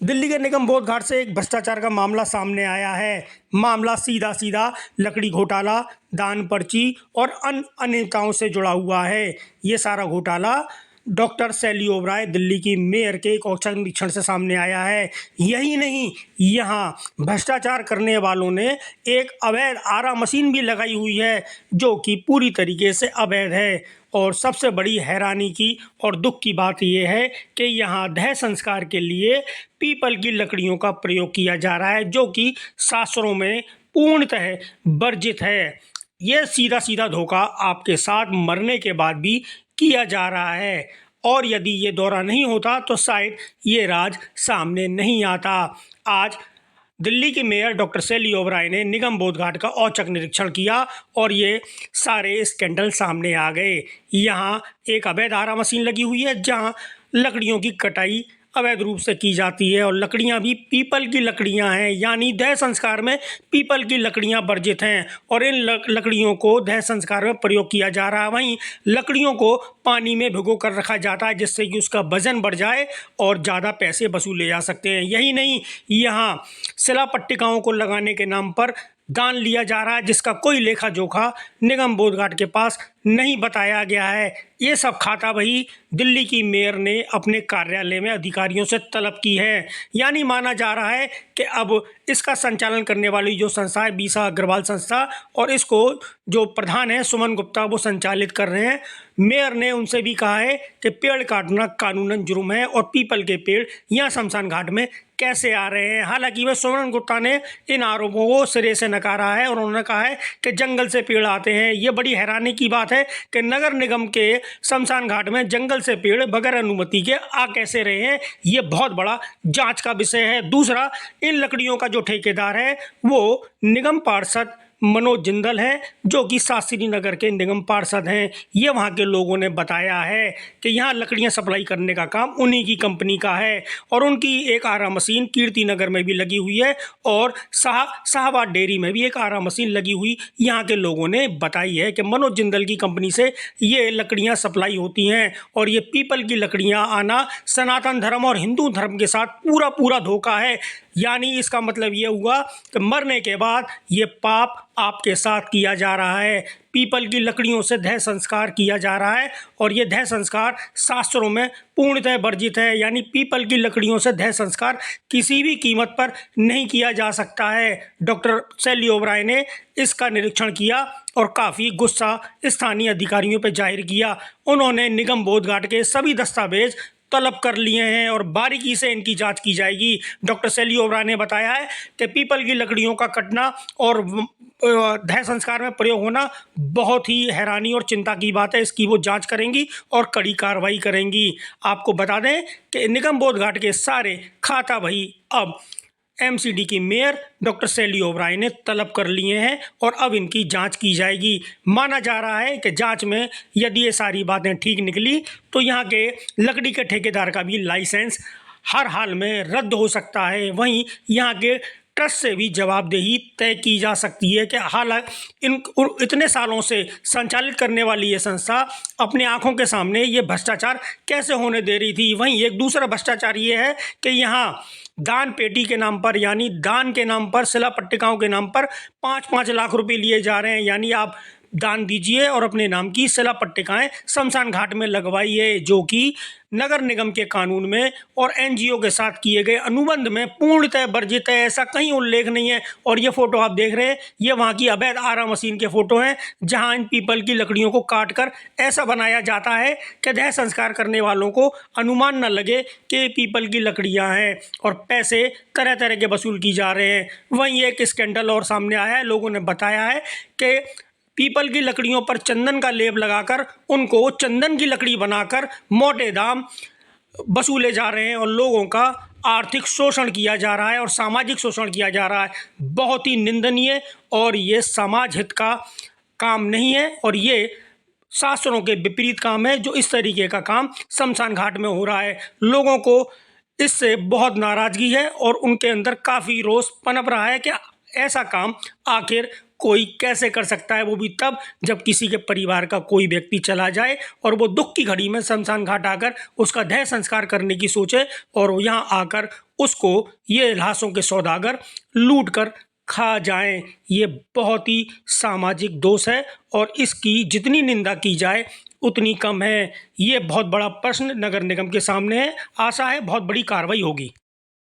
दिल्ली के निगम बोध घाट से एक भ्रष्टाचार का मामला सामने आया है। मामला सीधा सीधा लकड़ी घोटाला, दान पर्ची और अन्य अनियमितताओं से जुड़ा हुआ है। ये सारा घोटाला डॉक्टर शैली ओबराय दिल्ली की मेयर के एक औचक निरीक्षण से सामने आया है। यही नहीं, यहाँ भ्रष्टाचार करने वालों ने एक अवैध आरा मशीन भी लगाई हुई है, जो कि पूरी तरीके से अवैध है। और सबसे बड़ी हैरानी की और दुख की बात यह है कि यहाँ दह संस्कार के लिए पीपल की लकड़ियों का प्रयोग किया जा रहा है, जो कि शास्त्रों में पूर्णतः वर्जित है। ये सीधा सीधा धोखा आपके साथ मरने के बाद भी किया जा रहा है, और यदि ये दौरा नहीं होता तो शायद ये राज सामने नहीं आता। आज दिल्ली की मेयर डॉक्टर शैली ओबराय ने निगम बोध घाट का औचक निरीक्षण किया और ये सारे स्कैंडल सामने आ गए। यहाँ एक अवैध आरा मशीन लगी हुई है, जहाँ लकड़ियों की कटाई अवैध रूप से की जाती है, और लकड़ियाँ भी पीपल की लकड़ियाँ हैं, यानी दह संस्कार में पीपल की लकड़ियाँ वर्जित हैं और इन लकड़ियों को दह संस्कार में प्रयोग किया जा रहा है। वहीं लकड़ियों को पानी में भिगो कर रखा जाता है, जिससे कि उसका वजन बढ़ जाए और ज़्यादा पैसे वसूले जा सकते हैं। यही नहीं, यहाँ शिला पट्टिकाओं को लगाने के नाम पर दान लिया जा रहा है, जिसका कोई लेखा जोखा निगम बोध घाट के पास नहीं बताया गया है। ये सब खाता वही दिल्ली की मेयर ने अपने कार्यालय में अधिकारियों से तलब की है। यानी माना जा रहा है कि अब इसका संचालन करने वाली जो संस्था है, बीसा अग्रवाल संस्था, और इसको जो प्रधान है सुमन गुप्ता, वो संचालित कर रहे हैं। मेयर ने उनसे भी कहा है कि पेड़ काटना कानूनन जुर्म है, और पीपल के पेड़ यहाँ शमशान घाट में कैसे आ रहे हैं। हालांकि वह सुमन गुप्ता ने इन आरोपों को सिरे से नकारा है और उन्होंने कहा है कि जंगल से पेड़ आते हैं। ये बड़ी हैरानी की बात है कि नगर निगम के शमशान घाट में जंगल से पेड़ बगैर अनुमति के आ कैसे रहे हैं। ये बहुत बड़ा जांच का विषय है। दूसरा, इन लकड़ियों का जो ठेकेदार है वो निगम पार्षद मनोज जिंदल है, जो कि शास्त्री नगर के निगम पार्षद हैं। ये वहाँ के लोगों ने बताया है कि यहाँ लकड़ियाँ सप्लाई करने का काम उन्हीं की कंपनी का है, और उनकी एक आरा मशीन कीर्ति नगर में भी लगी हुई है, और शाहबाद डेयरी में भी एक आरा मशीन लगी हुई यहाँ के लोगों ने बताई है कि मनोज जिंदल की कंपनी से ये लकड़ियाँ सप्लाई होती हैं। और ये पीपल की लकड़ियाँ आना सनातन धर्म और हिंदू धर्म के साथ पूरा धोखा है। यानी इसका मतलब ये हुआ कि मरने के बाद ये पाप आपके साथ किया जा रहा है। पीपल की लकड़ियों से दह संस्कार किया जा रहा है, और ये दह संस्कार शास्त्रों में पूर्णतः वर्जित है। यानी पीपल की लकड़ियों से दह संस्कार किसी भी कीमत पर नहीं किया जा सकता है। डॉक्टर शैली ओबराय ने इसका निरीक्षण किया और काफ़ी गुस्सा स्थानीय अधिकारियों पर जाहिर किया। उन्होंने निगम बोध घाट के सभी दस्तावेज तलब कर लिए हैं और बारीकी से इनकी जांच की जाएगी। डॉक्टर शैली ओबराय ने बताया है कि पीपल की लकड़ियों का कटना और दह संस्कार में प्रयोग होना बहुत ही हैरानी और चिंता की बात है। इसकी वो जांच करेंगी और कड़ी कार्रवाई करेंगी। आपको बता दें कि निगम बोध घाट के सारे खाता वही अब एमसीडी की मेयर डॉक्टर शैली ओबराय ने तलब कर लिए हैं, और अब इनकी जांच की जाएगी। माना जा रहा है कि जांच में यदि ये सारी बातें ठीक निकली तो यहाँ के लकड़ी के ठेकेदार का भी लाइसेंस हर हाल में रद्द हो सकता है। वहीं यहाँ के ट्रस्ट से भी जवाबदेही तय की जा सकती है कि हालांकि इतने सालों से संचालित करने वाली ये संस्था अपने आंखों के सामने ये भ्रष्टाचार कैसे होने दे रही थी। वहीं एक दूसरा भ्रष्टाचार ये है कि यहाँ दान पेटी के नाम पर, यानी दान के नाम पर, शिला पट्टिकाओं के नाम पर 5-5 लाख रुपए लिए जा रहे हैं। यानी आप दान दीजिए और अपने नाम की शिला पट्टिकाएं शमशान घाट में लगवाइए, जो कि नगर निगम के कानून में और एनजीओ के साथ किए गए अनुबंध में पूर्णतः वर्जित है। ऐसा कहीं उल्लेख नहीं है। और ये फोटो आप देख रहे हैं, ये वहाँ की अवैध आरा मशीन के फोटो हैं, जहाँ इन पीपल की लकड़ियों को काट कर ऐसा बनाया जाता है कि दह संस्कार करने वालों को अनुमान न लगे कि पीपल की लकड़ियाँ हैं, और पैसे तरह तरह के वसूल की जा रहे हैं। वहीं एक स्कैंडल और सामने आया है। लोगों ने बताया है कि पीपल की लकड़ियों पर चंदन का लेप लगाकर उनको चंदन की लकड़ी बनाकर मोटे दाम वसूले जा रहे हैं, और लोगों का आर्थिक शोषण किया जा रहा है और सामाजिक शोषण किया जा रहा है। बहुत ही निंदनीय, और ये समाज हित का काम नहीं है, और ये शास्त्रों के विपरीत काम है जो इस तरीके का काम शमशान घाट में हो रहा है। लोगों को इससे बहुत नाराज़गी है और उनके अंदर काफ़ी रोष पनप रहा है कि ऐसा काम आखिर कोई कैसे कर सकता है, वो भी तब जब किसी के परिवार का कोई व्यक्ति चला जाए और वो दुख की घड़ी में शमशान घाट आकर उसका देह संस्कार करने की सोचे और यहाँ आकर उसको ये लाशों के सौदागर लूट कर खा जाएं। ये बहुत ही सामाजिक दोष है और इसकी जितनी निंदा की जाए उतनी कम है। ये बहुत बड़ा प्रश्न नगर निगम के सामने है। आशा है बहुत बड़ी कार्रवाई होगी।